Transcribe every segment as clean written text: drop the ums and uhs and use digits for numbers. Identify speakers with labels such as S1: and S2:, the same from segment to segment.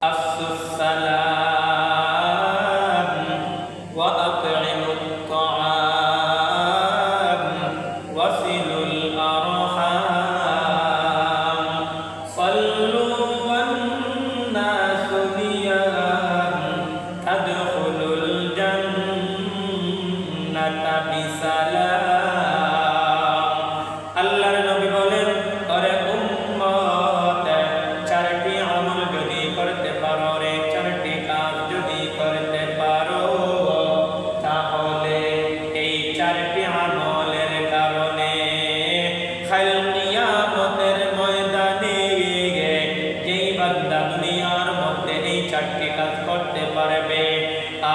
S1: السلام وأطعموا الطعام وصلوا الأرحام صلوا والناس نيام تدخلوا الجنة بسلام আল্লাহর নবী বলেন, ওরে উম্মত, চারটি আমল যদি করতে পারো রে, চারটি কাজ যদি করতে পারো, তাহলে এই চারটি আমলের কারণে কাল কিয়ামতের ময়দানে যেই বান্দা দুনিয়ার মধ্যে এই চারটি কাজ করতে পারবে,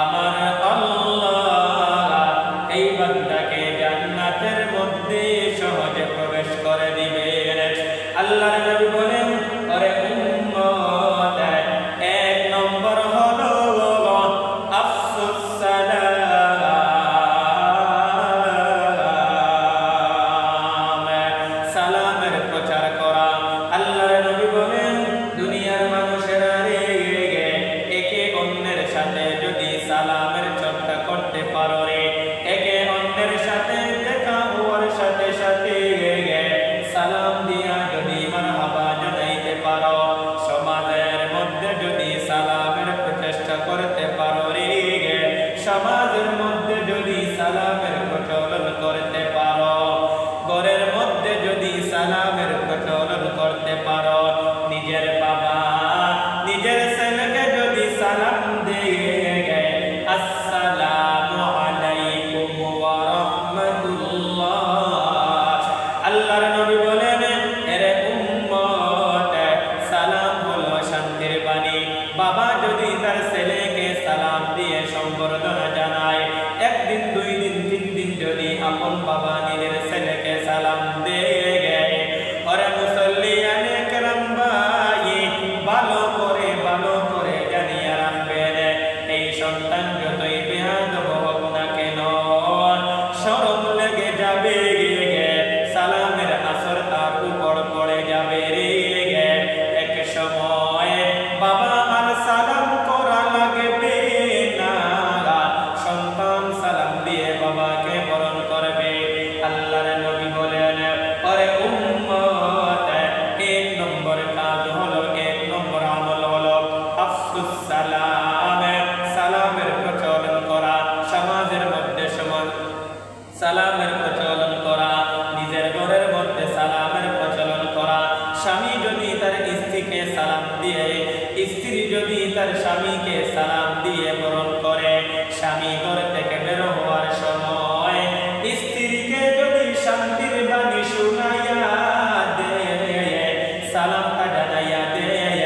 S1: আমার আল্লাহ এই বান্দাকে জান্নাতের মধ্যে সহজে প্রবেশ করে দিবেন। আল্লাহর নবী বলেন, ওরে উম্মত, এক নম্বর হলো আফসুস সালাম, সালামের প্রচার করা। আল্লাহর নবী বলেন, দুনিয়ার মানুষেরা একে অন্যের সাথে যদি সালামের চর্চা করতে পারো রে, একে অন্যের সাথে দেখা হওয়ার সাথে সাথে সালাম দিয়া যদি মারহাবা জানাইতে পারো, সমাজের মধ্যে যদি সালামের প্রচেষ্টা করতে পারো রে, সমাজের মধ্যে যদি সালামের প্রচলন করতে পারো, ঘরের মধ্যে যদি সালামের প্রচলন করতে পারো, নিজের বাবা নিজের ছেলেকে যদি সালাম দিয়ে আসসালামু আলাইকুম ওয়া রাহমাতুল্লাহ, আল্লাহর নবী বলেন, এরে উম্মত, সালাম হলো শান্তির বাণী। বাবা যদি তার ছেলেকে সালাম দিয়ে সম্বর্ধনা জানায়, একদিন, দুই দিন, তিন দিন যদি আপন বাবা নিজের ছেলেকে সালাম দেয়, ওরে মুসল্লিয়ানে কেরাম ভাই, ভালো করে জানিয়ে রাখবেন, এই সন্তান যতই বেয়াদব হোক না কেন, শরম লেগে যাবে, সালামের আসর তার উপর পড়ে যাবে রে। এক সময় বাবা আর সালাম করা লাগবে না, সন্তান সালাম দিয়ে বাবাকে বরণ করবে। আল্লাহর নবী বলেন, ওরে উম্মত, এক নম্বর কাজ হলো, এক নম্বর আমল হলো আফসুস সালাম, সালামের প্রচলন করা, সমাজের মধ্যে সালামের প্রচলন করা, নিজের ঘরের মধ্যে সালামের প্রচলন করা। স্বামী যদি তার স্ত্রীকে সালাম দিয়ে, স্ত্রী যদি তার স্বামীকে সালাম দিয়ে বরণ করে, স্বামী ঘর থেকে বের হওয়ার সময় স্ত্রীকে যদি শান্তির বাণী শুনাইয়া দেয়, সালামটা জানাইয়া দেয়,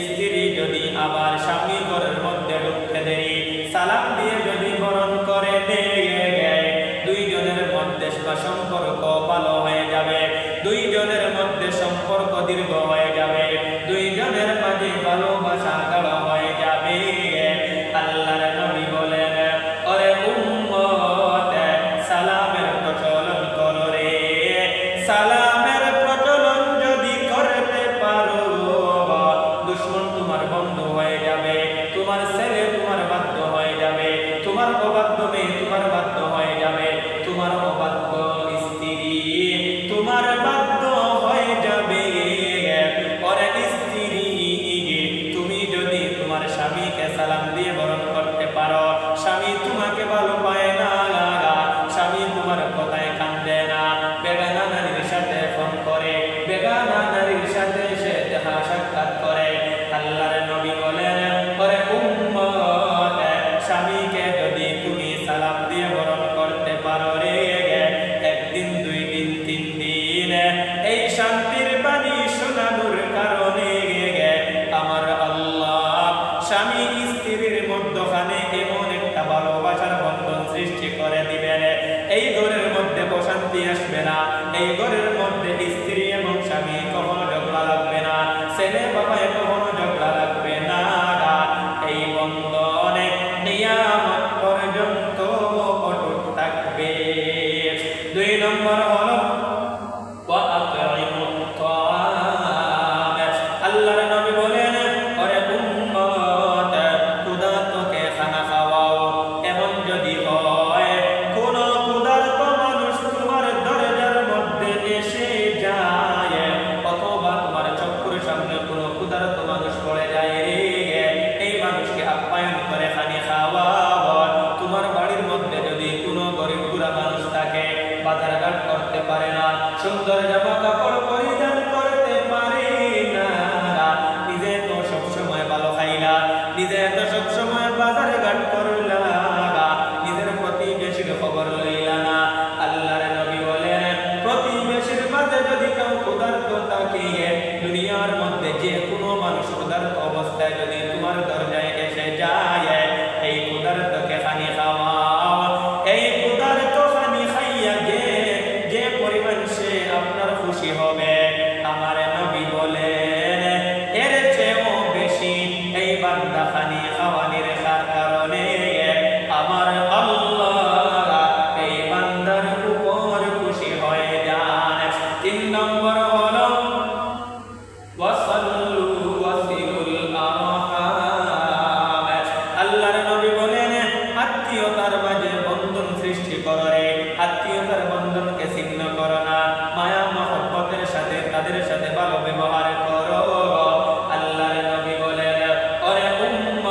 S1: স্ত্রী যদি আবার স্বামী ঘরের মধ্যে ঢুকতে দেরি সালাম দিয়ে যদি বরণ করে দেয়, দুইজনের মধ্যে সম্পর্ক ভালো হয়ে যাবে, দুইজনের মধ্যে সম্পর্ক দীর্ঘ হয়ে যাবে, দুইজনের মাঝে ভালোবাসা গাঢ় হয়ে যাবে। আল্লাহর নবী বলেন, ওরে উম্মত, সালামের প্রচলন করো রে, সালামের প্রচলন যদি করতে পারো, দুশমন তোমার বন্ধু হয়ে যাবে, তোমার ছেলে তোমার বাধ্য হয়ে যাবে, তোমার অবাধ্য মেয়ে তোমার বাধ্য হয়ে যাবে, তোমার অবাধ্য স্ত্রী তোমার বাধ্য হয়ে যাবে। ওরে স্ত্রী, তুমি যদি তোমার স্বামীকে সালাম দিয়ে বরণ করতে পারো, স্বামী তোমাকে ভালো পায় না, স্বামী তোমার কথায় কান দেয় না, বেগানা নারীর সাথে ফোন করে, বেগানা নারীর সাথে সে দেখা সাক্ষাৎ করে। আল্লাহর নবী বলেন, ওরে উম্মত, স্বামীকে যদি তুমি সালাম দিয়ে বরণ করতে পারো রে, একদিন, দুই দিন, তিন দিন, এই শান্তির বাণী শোনানোর কারণে আমার আল্লাহ স্বামী স্ত্রীর মধ্যে নিজে এত সব সময় বাজারে ঘাট করলা, নিজের প্রতিবেশীর খবর লইলা না। আল্লাহর নবী বলেন, প্রতিবেশীর মাঝে যদি কেউ ক্ষুধার্ত থাকে, দুনিয়ার মধ্যে যে কোনো মানুষ ক্ষুধার্ত অবস্থায় যদি তোমার দরজায় এসে যায়, এই ক্ষুধার্তকে খানি খাওয়াও। এই ক্ষুধার্ত খানি খাইয়া যে পরিমাণ সে আপনার খুশি হবে, আমার নবী বলেন এর চেয়েও বেশি এই বান্দা খানি খাওয়ানির কারণে আমার আল্লাহ এই বান্দার উপর খুশি হয়ে যান। 3 নম্বর হলো ওয়াসাল্লু ওয়াসিলুল আরহাম। আল্লাহর নবী বলেন, আত্মীয়তার মাঝে বন্ধন সৃষ্টি করো রে, আত্মীয়তার বন্ধনকে ছিন্ন করো না, মায়া মহব্বতের সাথে তাদের সাথে ভালো ব্যবহার করো। আল্লাহর নবী বলেন, ওরে উম্মত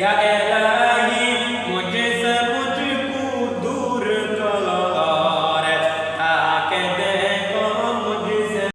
S1: এটা